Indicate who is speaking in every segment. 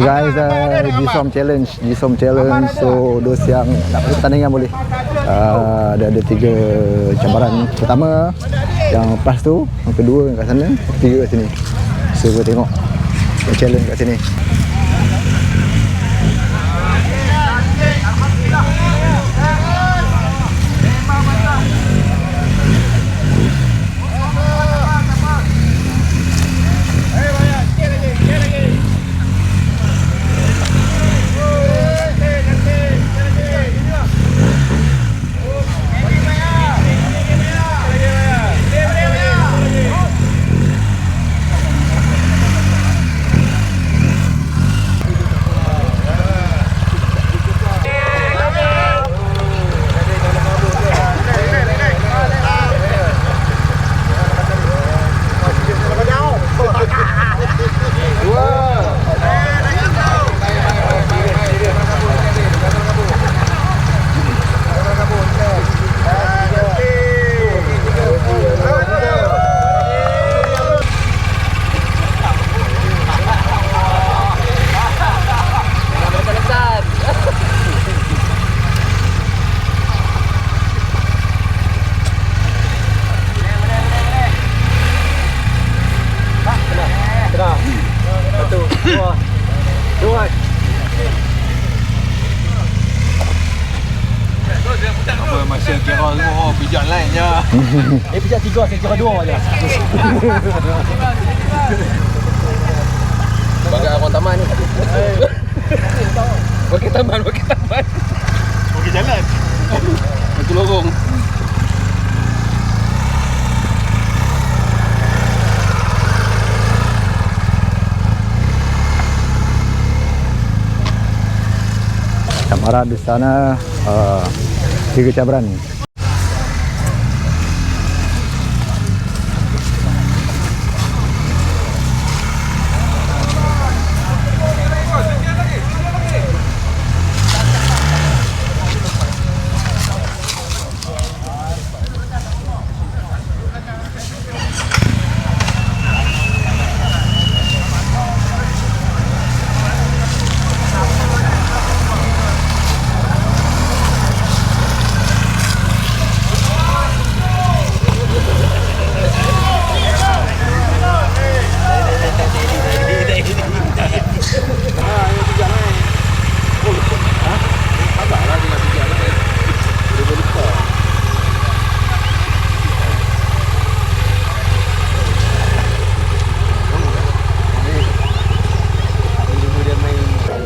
Speaker 1: Guys, Jisom challenge. So those yang nak pertandingan boleh. Ada 3 cabaran. Pertama yang lepas tu, yang kedua kat sana, ketiga kat sini. So kita tengok challenge kat sini.
Speaker 2: Apa masa kira semua pijak lain je.
Speaker 3: Pijak 3, saya kira 2 je.
Speaker 2: Sebagai orang taman ni. Bagi taman.
Speaker 3: Bagi jalan.
Speaker 2: Satu lorong.
Speaker 1: Cabaran di sana 3 cabaran.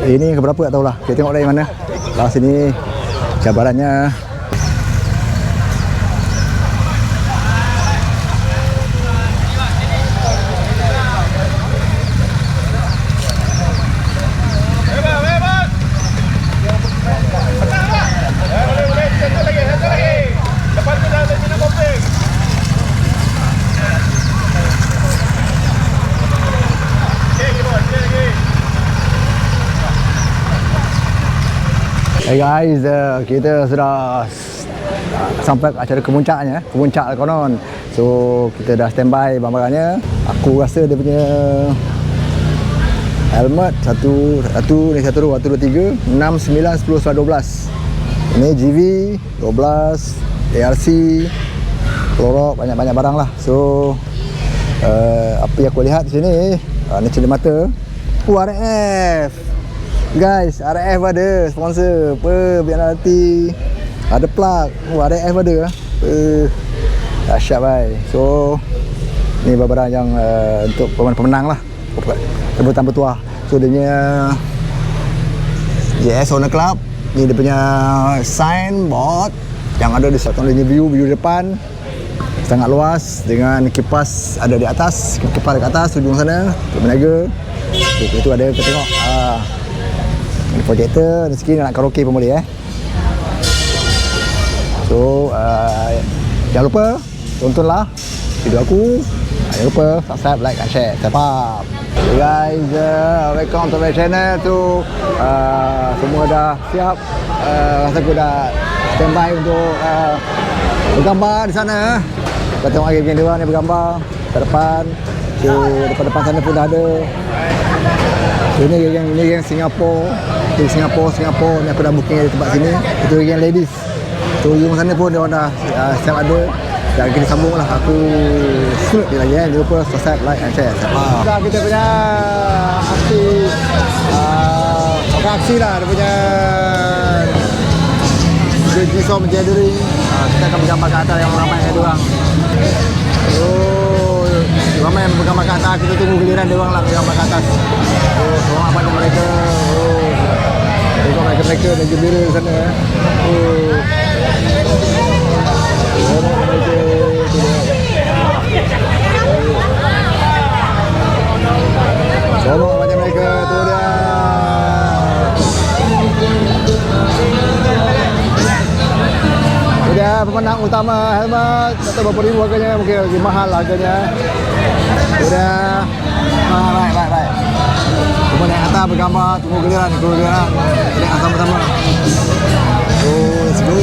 Speaker 1: Ini keberapa tak tahulah. Kita tengok dari mana. Lah sini cabarannya. Hey guys, kita sudah sampai ke acara kemuncaknya, kemuncak konon. So kita dah standby barang-barangnya. Aku rasa dia punya helmet satu ni 1 2 3 6 9 10 11 12. Ini GV 12, ARC, Clorox, banyak-banyak barang lah. So apa yang aku lihat di sini, ni cermin mata. RF. Guys, RF ada sponsor. Apa biar nanti ada plug. RF ada lah. Dahsyat bhai. So ni barang yang untuk pemenang lah. Sebutan bertuah. So dia punya JS Owner Club. Ni dia punya signboard yang ada di satu view depan. Sangat luas dengan kipas ada di atas. Kipas dekat atas ujung sana untuk berniaga. So, itu ada kita tengok. Projector, rezeki nak karaoke pun boleh So jangan lupa tontonlah video aku. Jangan lupa subscribe, like and share. Step up. Hey guys, welcome to my channel tu. Semua dah siap. Rasa aku dah standby untuk bergambar di sana. Kita tengok lagi geng dia ni bergambar ke depan. So depan-depan sana pun dah ada. So So ni yang Singapura. Di Singapura ni aku dah booking di tempat sini. Itu yang ladies. So yang sana pun dia orang dah siap ada. Dan kita sambung lah. Aku shoot dia lagi Jangan lupa subscribe, like and share. Dah kita punya aksi aksi lah. Dia punya Jisoo menjadi kita akan bergambar kat atas yang ramai ada orang. Oh, ramai yang bergambar kat atas. Kita tunggu giliran dia orang lah bergambar kat atas. Oh, seorang apa mereka. Oh, tengok mereka dan gembira di sana. Oh, tengok mereka. Tengok macam mereka tu dia. Dia pemenang utama helmet, tak tahu berapa ribu harganya, mungkin lagi mahal harganya. Sudah, baik. Cuma naik atas bergambar, tunggu giliran. Naik sama-sama. Let's go.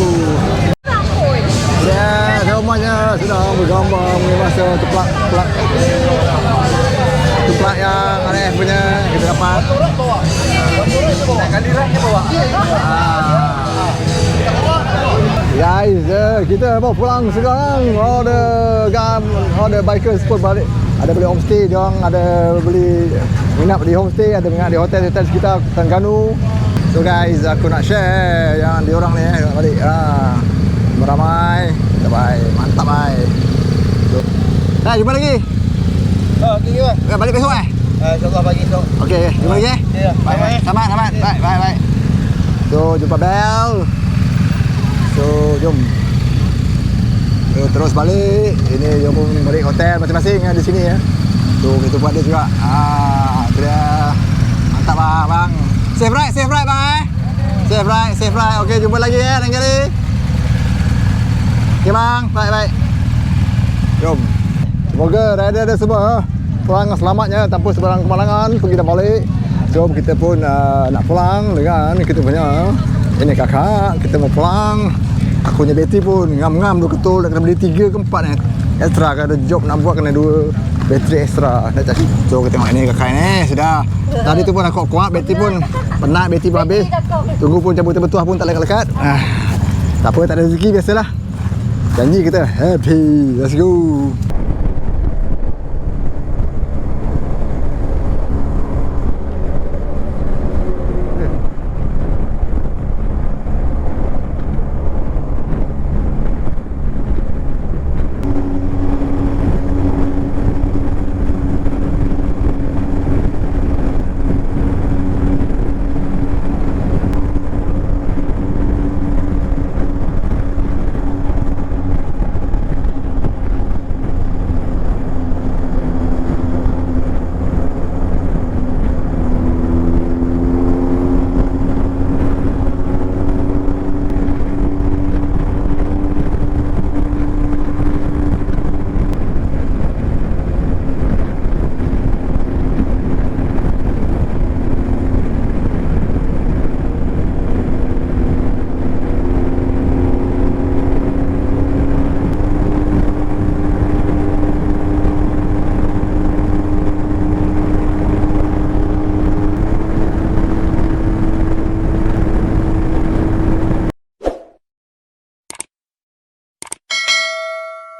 Speaker 1: Ya, semuanya sudah bergambar mengenai masa tuplak yang RF punya kita dapat. Naik kalirannya bawa. Guys, kita mau pulang sekarang. Ada bikers pun balik. Ada beli homestay, dia orang ada beli minat di homestay, ada minat di hotel sekitar Terengganu. So guys, aku nak share yang di orang ni balik. Beramai, kita bye. Mantap bye. So, jumpa lagi.
Speaker 3: Okey ke?
Speaker 1: Balik besok
Speaker 3: InsyaAllah pagi esok.
Speaker 1: Okey, jumpa lagi.
Speaker 3: Ya.
Speaker 1: Bye. Selamat. Bye. So, jumpa Bel. So, jom. So, terus balik. Ini jom balik hotel masing-masing di sini ya. So, kita buat dia juga. Itu dia. Mantap bang. Safe ride bang Safe ride. Okey, jumpa lagi ya lain kali. Okey bang. Bye. Jom. Semoga rider semua pulang selamatnya tanpa sebarang kemalangan pergi dan balik. Jom kita pun nak pulang dengan kita punya ini kakak. Kita mau pulang. Aku punya bateri pun ngam-ngam 2 ketul. Nak kena beli 3 ke 4 ni extra. Kalau ada job nak buat kena 2 bateri extra. So kita tengok ini kakak ni sudah. Tadi tu pun aku kuat bateri pun penat, bateri pun habis. Tunggu pun cabut bertuah pun tak lekat-lekat. Tak apa, tak ada rezeki biasalah. Janji kita happy. Let's go.